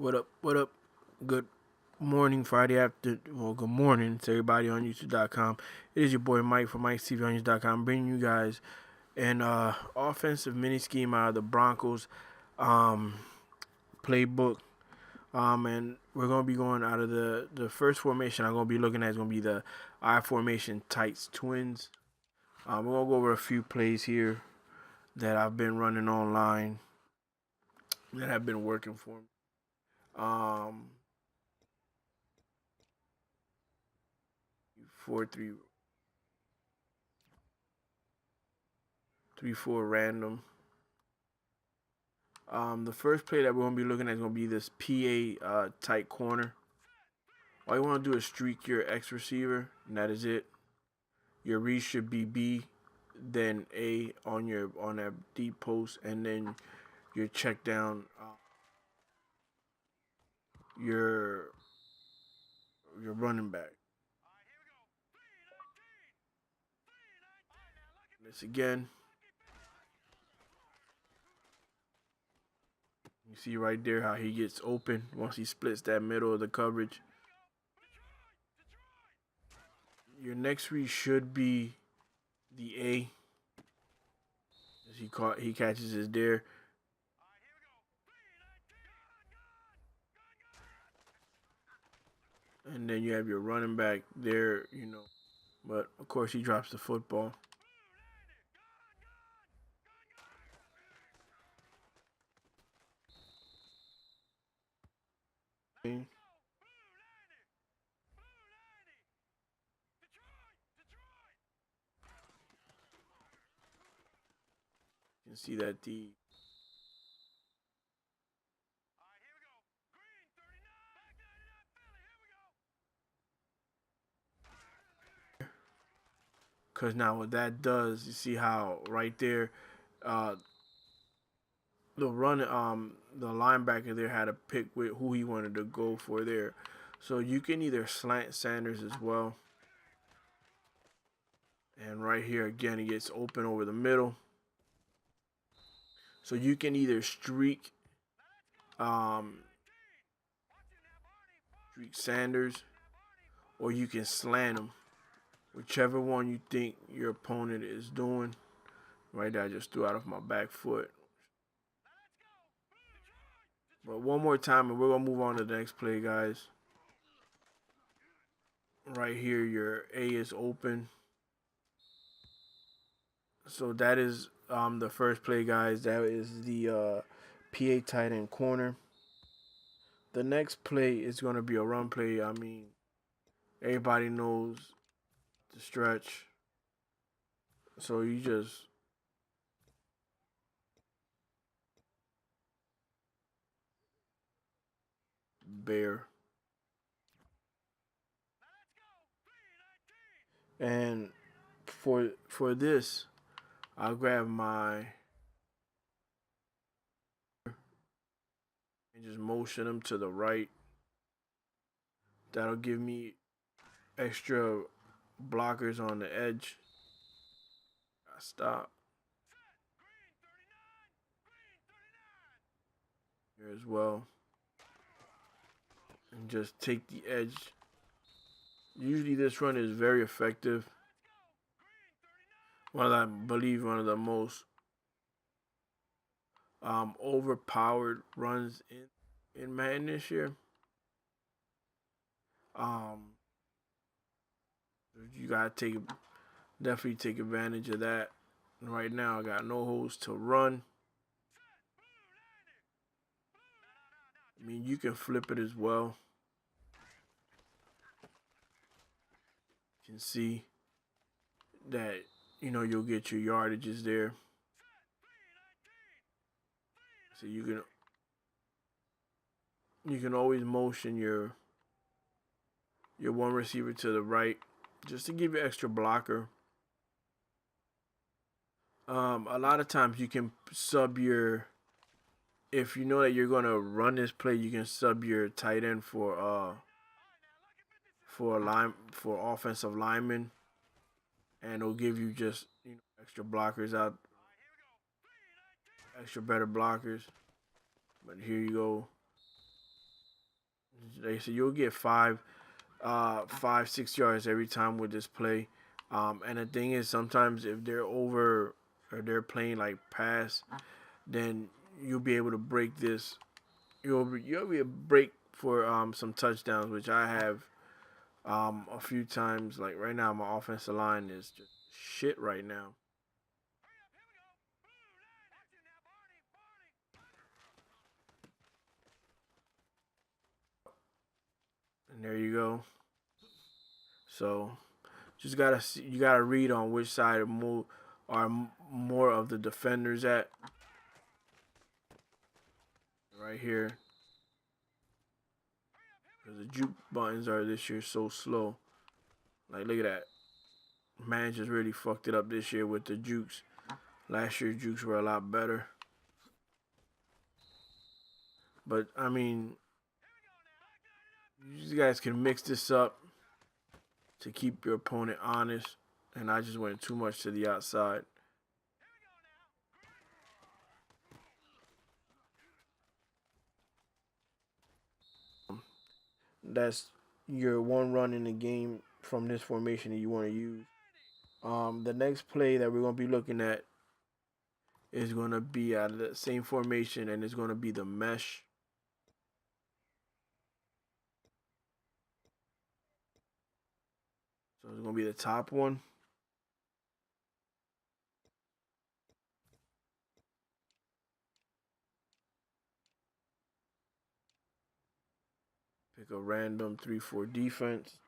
What up? What up? Good morning, Friday after. Well, good morning to everybody on YouTube.com. It is your boy Mike from MikeTVOnYouTube.com bringing you guys an offensive mini scheme out of the Broncos um, playbook. And we're gonna be going out of the first formation. I'm gonna be looking at is gonna be the I formation tights twins. We're gonna go over a few plays here that I've been running online that have been working for me. Um, 4-3 3-4 random. The first play that we're gonna be looking at is gonna be this PA tight corner. All you want to do is streak your X receiver, and that is it. Your read should be B, then A on that deep post, and then your check down your running back. This again. You see right there how he gets open once he splits that middle of the coverage. Your next read should be the A. As he catches his dare. And then you have your running back there, But of course he drops the football. You can see that because now what that does, you see how right there, the linebacker there had to pick with who he wanted to go for there. So you can either slant Sanders as well. And right here again, he gets open over the middle. So you can either streak Sanders, or you can slant him. Whichever one you think your opponent is doing. Right there, I just threw out of my back foot. But one more time, and we're going to move on to the next play, guys. Right here, your A is open. So that is the first play, guys. That is the PA tight end corner. The next play is going to be a run play. I mean, everybody knows the stretch. So you just bear. And for this, I'll grab my and just motion them to the right. That'll give me extra blockers on the edge. I stop. Here as well. And just take the edge. Usually this run is very effective. I believe one of the most overpowered runs in Madden this year. You gotta definitely take advantage of that. Right now, I got no holes to run. I mean, you can flip it as well. You can see that you'll get your yardages there. So you can always motion your one receiver to the right just to give you extra blocker. A lot of times you can sub if you know that you're gonna run this play, you can sub your tight end for offensive lineman, and it'll give you just extra blockers out, extra better blockers. But here you go. They say you'll get 5, 6 yards every time with this play. And the thing is, sometimes if they're over or they're playing like pass, then you'll be able to break this. You'll be a break for some touchdowns, which I have a few times. Like right now, my offensive line is just shit right now. And there you go. So just gotta see, you gotta read on which side of move are more of the defenders at. Right here, because the juke buttons are this year so slow. Like look at that. Man just really fucked it up this year with the jukes. Last year jukes were a lot better. But I mean, you guys can mix this up to keep your opponent honest. And I just went too much to the outside. That's your one run in the game from this formation that you want to use. The next play that we're going to be looking at is going to be out of the same formation, and it's going to be the mesh. So it's going to be the top one. Pick a random 3-4 defense.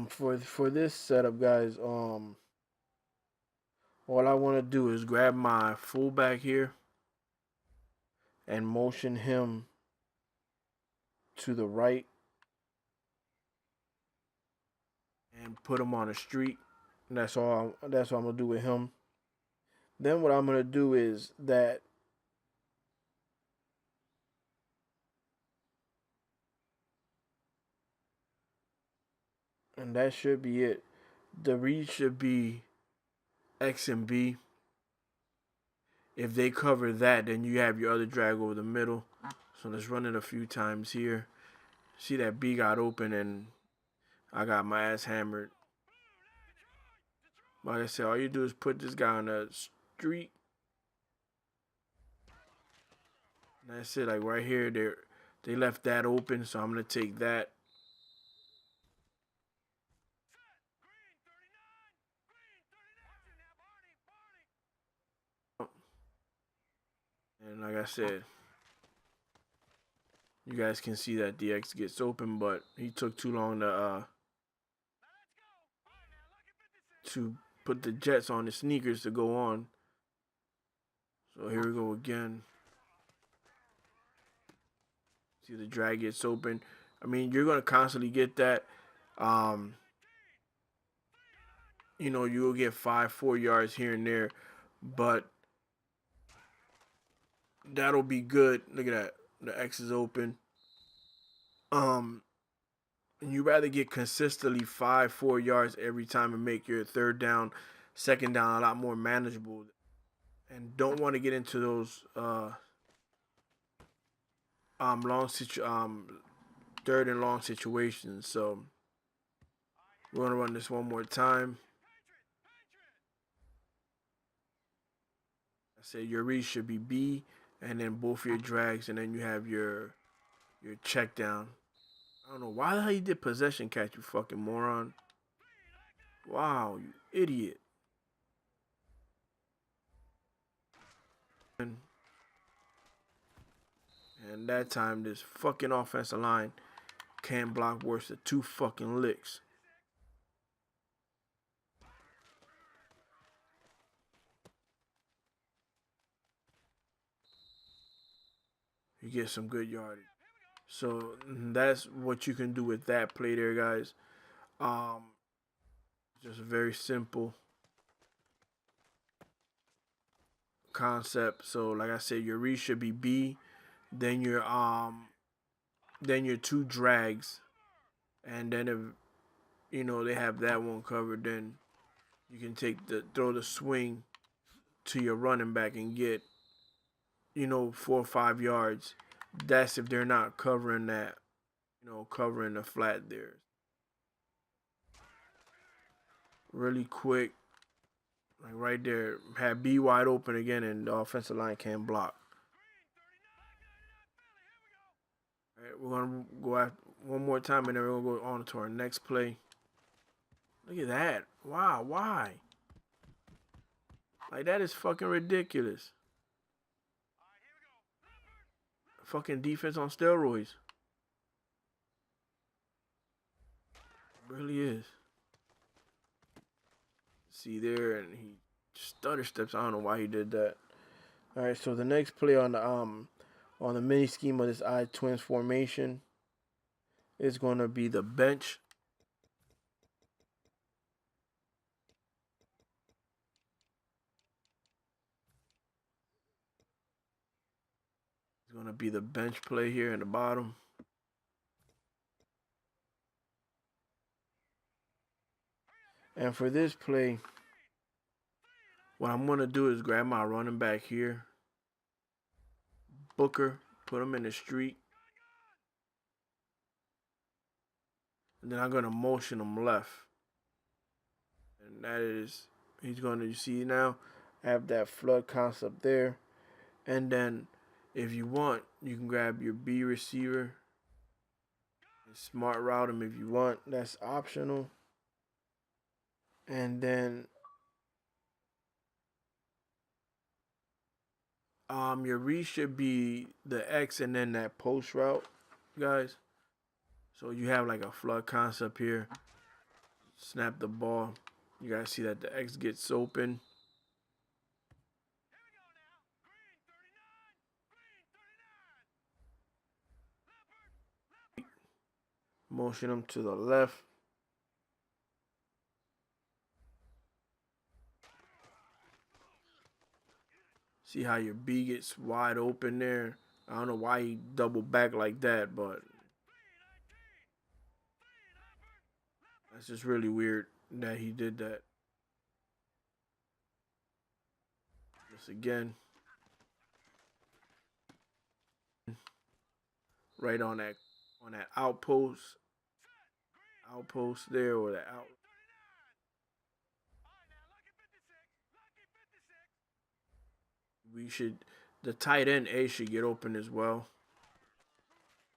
For this setup, guys, all I want to do is grab my fullback here and motion him to the right and put him on a streak. And that's all. That's what I'm gonna do with him. Then what I'm gonna do is that, and that should be it. The read should be X and B. If they cover that, then you have your other drag over the middle. So let's run it a few times here. See that B got open and I got my ass hammered. Like I said, all you do is put this guy on a streak. And that's it. Like right here, they left that open, so I'm gonna take that. And like I said, you guys can see that DX gets open, but he took too long to put the jets on the sneakers to go on. So here we go again. See the drag gets open. I mean, you're gonna constantly get that. You'll get 5-4 yards here and there, but that'll be good. Look at that. The X is open. You rather get consistently 5-4 yards every time and make your third down, second down a lot more manageable, and don't want to get into those third and long situations. So we're gonna run this one more time. I said your read should be B, and then both your drags, and then you have your check down. I don't know why the hell you did possession catch, you fucking moron. Wow, you idiot. And that time, this fucking offensive line can't block worse than 2 fucking licks. You get some good yardage. So that's what you can do with that play there, guys. Just a very simple concept. So like I said, your read should be B, then your 2 drags, and then if they have that one covered, then you can throw the swing to your running back and get, 4 or 5 yards. That's if they're not covering that, covering the flat there. Really quick, like right there, had B wide open again, and the offensive line can't block. All right, we're gonna go after one more time, and then we're gonna go on to our next play. Look at that! Wow, why? Like, that is fucking ridiculous. Fucking defense on steroids. It really is. See there, and he stutter steps. I don't know why he did that. All right, so the next play on the mini scheme of this I twins formation is going to be the bench. It's going to be the bench play here in the bottom. And for this play, what I'm going to do is grab my running back here, Booker, put him in the street, and then I'm going to motion him left. And that is, he's going to, you see now, have that flood concept there. And then if you want, you can grab your B receiver and smart route him if you want. That's optional. And then your read should be the X and then that post route, guys. So you have like a flood concept here. Snap the ball. You guys see that the X gets open. Motion them to the left. See how your B gets wide open there. I don't know why he doubled back like that, but that's just really weird that he did that. Just again. Right on that outpost there, or that out. We should, the tight end A should get open as well.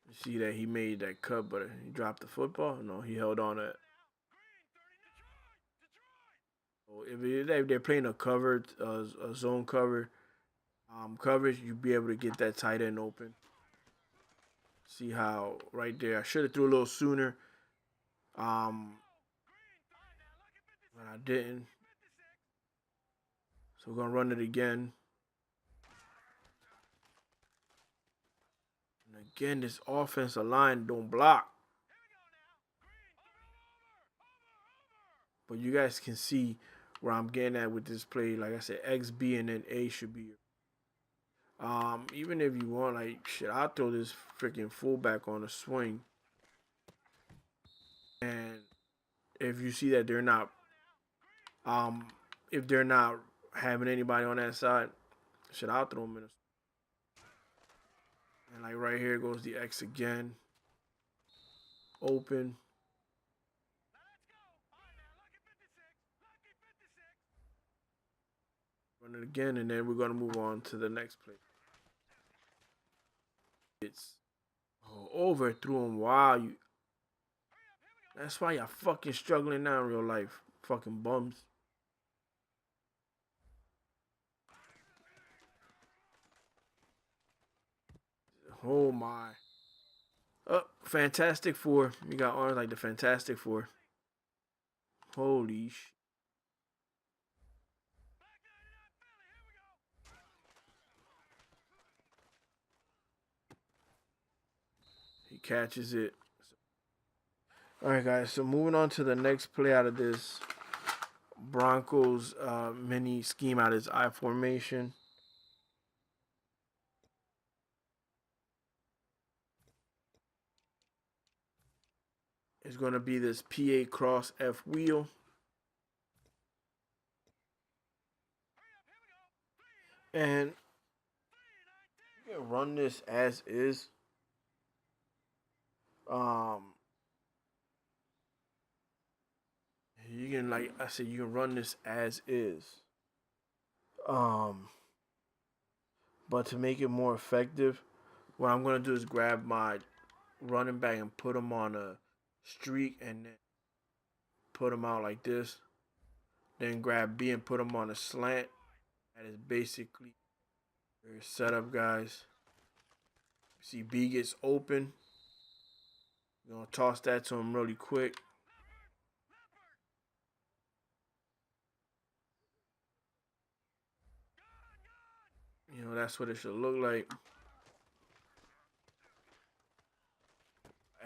You see that he made that cut, but he dropped the football. No, he held on it. So if they're playing a covered, a zone cover, coverage, you'd be able to get that tight end open. See how right there, I should have threw a little sooner, but I didn't. So we're gonna run it again. And again, this offensive line don't block. But you guys can see where I'm getting at with this play. Like I said, X, B, and then A should be. Even if you want, like, shit, I'll throw this freaking fullback on a swing. And if you see that they're not, if they're not having anybody on that side, shit, I'll throw them in a. And like right here goes the X again. Open. Run it again, and then we're gonna move on to the next play. It's overthrew him. Wow, you. That's why y'all fucking struggling now in real life. Fucking bums. Oh my. Oh, Fantastic Four. You got arms like the Fantastic Four. Holy sh. He catches it. Alright, guys. So moving on to the next play out of this Broncos mini scheme out of this I formation. It's going to be this PA cross F wheel. And you can run this as is. Um, you can, like I said, you can run this as is. Um, but to make it more effective, what I'm gonna do is grab my running back and put him on a streak, and then put him out like this. Then grab B and put him on a slant. That is basically your setup, guys. See, B gets open. You're gonna toss that to him really quick. You know, that's what it should look like.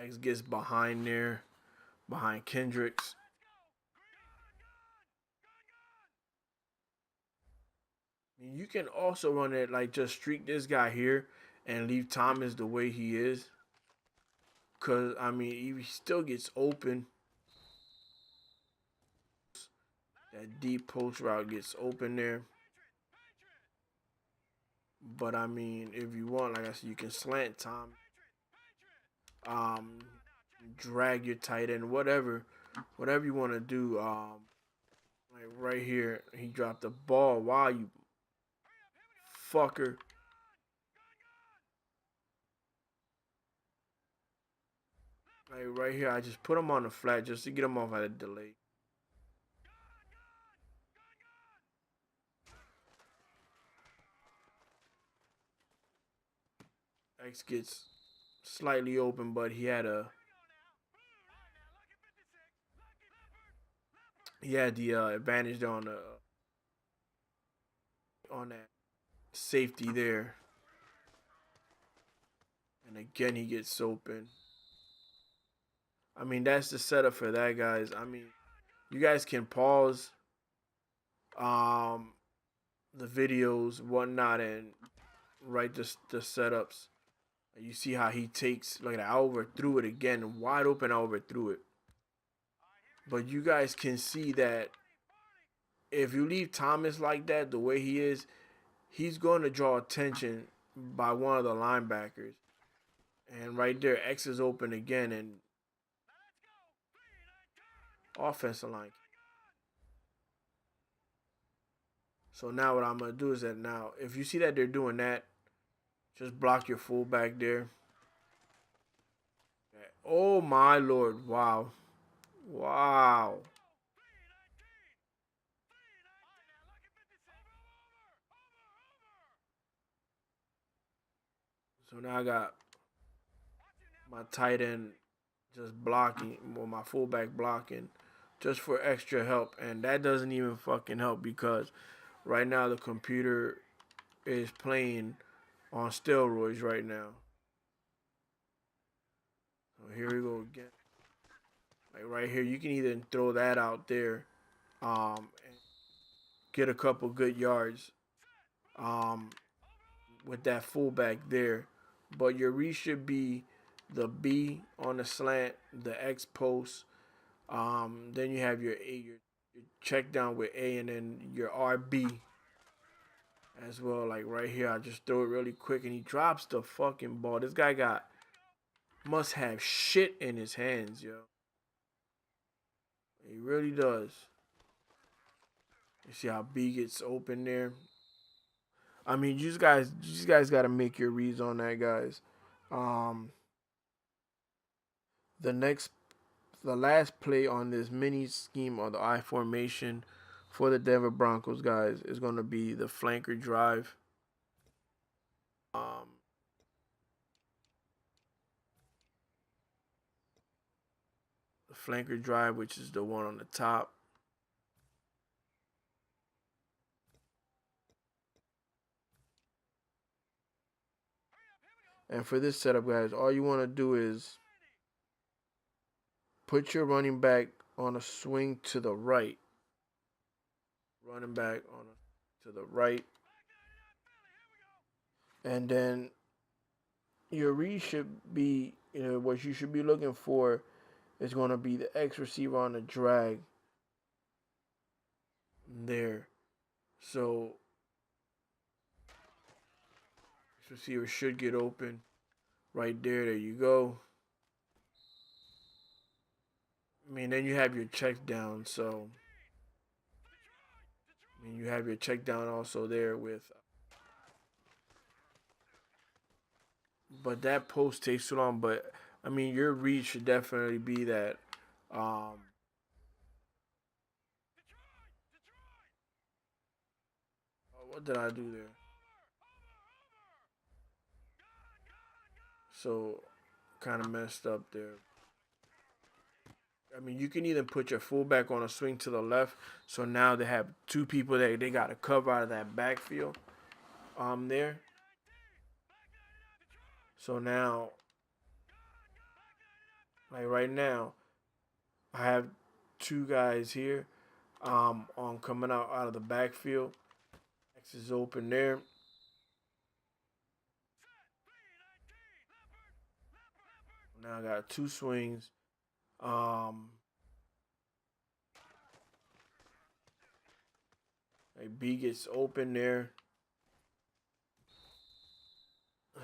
X gets behind there, behind Kendricks. You can also run it like just streak this guy here and leave Thomas the way he is. Because, I mean, he still gets open. That deep post route gets open there. But, I mean, if you want, like I said, you can slant Tom. Drag your tight end, whatever you want to do. Like right here, he dropped the ball. Wow, you fucker. Like right here, I just put him on the flat just to get him off at a delay. X gets slightly open, but he had the advantage on that safety there. And again, he gets open. I mean, that's the setup for that, guys. I mean, you guys can pause the videos, whatnot, and write the setups. You see how he takes, like, I overthrew it again, wide open, I overthrew it. But you guys can see that if you leave Thomas like that, the way he is, he's going to draw attention by one of the linebackers. And right there, X is open again, and offensive line. So now what I'm going to do is that now, if you see that they're doing that, just block your fullback there. Oh my Lord, wow. Wow. So now I got my tight end just blocking, or my fullback blocking, just for extra help. And that doesn't even fucking help because right now the computer is playing on steroids right now. So here we go again. Like right here, you can either throw that out there, and get a couple good yards, um, with that fullback there. But your read should be the B on the slant, the X post. Then you have your A, your check down with A, and then your RB as well. Like right here, I just throw it really quick, and he drops the fucking ball. This guy must have shit in his hands, yo. He really does. You see how B gets open there. I mean, you guys got to make your reads on that, guys. Um, the next the last play on this mini scheme or the I formation for the Denver Broncos, guys, is going to be the flanker drive. Um, the flanker drive, which is the one on the top. And for this setup, guys, all you want to do is put your running back on a swing to the right. Running back to the right. And then your read should be, what you should be looking for is going to be the X receiver on the drag there. So receiver should get open right there. There you go. I mean, then you have your check down. So, I mean, you have your check down also there with. But that post takes too long. But, I mean, your read should definitely be that. What did I do there? So, kind of messed up there. I mean, you can either put your fullback on a swing to the left. So now they have two people that they got to cover out of that backfield. There. So now, like right now, I have two guys here. On coming out of the backfield. X is open there. Now I got two swings. Like B gets open there.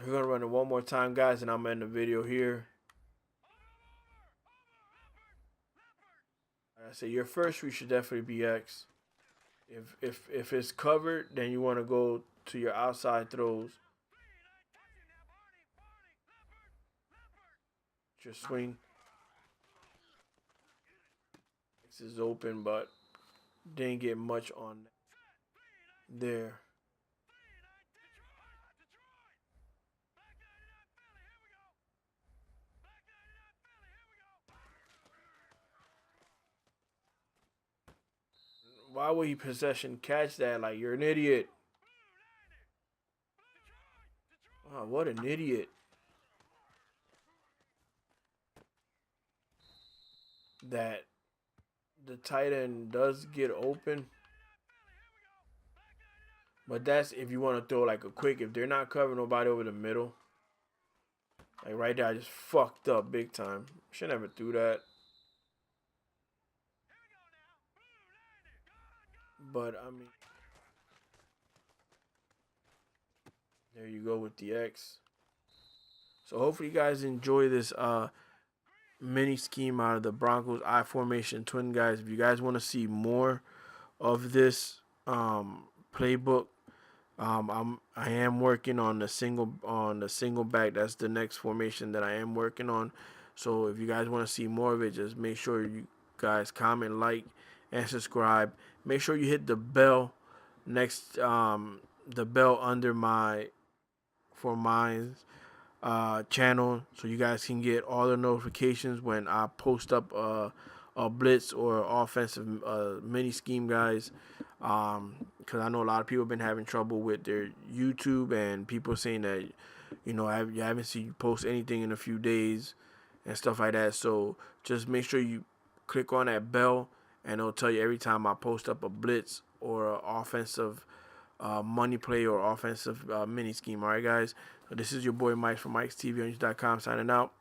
We're gonna run it one more time, guys, and I'm gonna end the video here. Like I say your first read should definitely be X. If it's covered, then you want to go to your outside throws. Just swing. X is open, but didn't get much on there. Why would he possession catch that? Like, you're an idiot. Oh, what an idiot. That the tight end does get open. But that's if you want to throw like a quick. If they're not covering nobody over the middle. Like right there, I just fucked up big time. Should never do that. But, I mean, there you go with the X. So hopefully you guys enjoy this mini scheme out of the Broncos I formation twin, guys. If you guys want to see more of this playbook, I am working on the single back. That's the next formation that I am working on. So if you guys want to see more of it, just make sure you guys comment, like, and subscribe. Make sure you hit the bell next the bell under my channel, so you guys can get all the notifications when I post up a blitz or offensive mini scheme, guys. Because I know a lot of people have been having trouble with their YouTube, and people saying that you haven't seen you post anything in a few days and stuff like that. So just make sure you click on that bell, and it'll tell you every time I post up a blitz or an offensive money play or offensive mini scheme. All right, guys. So this is your boy Mike from Mike'sTVOnYouth.com signing out.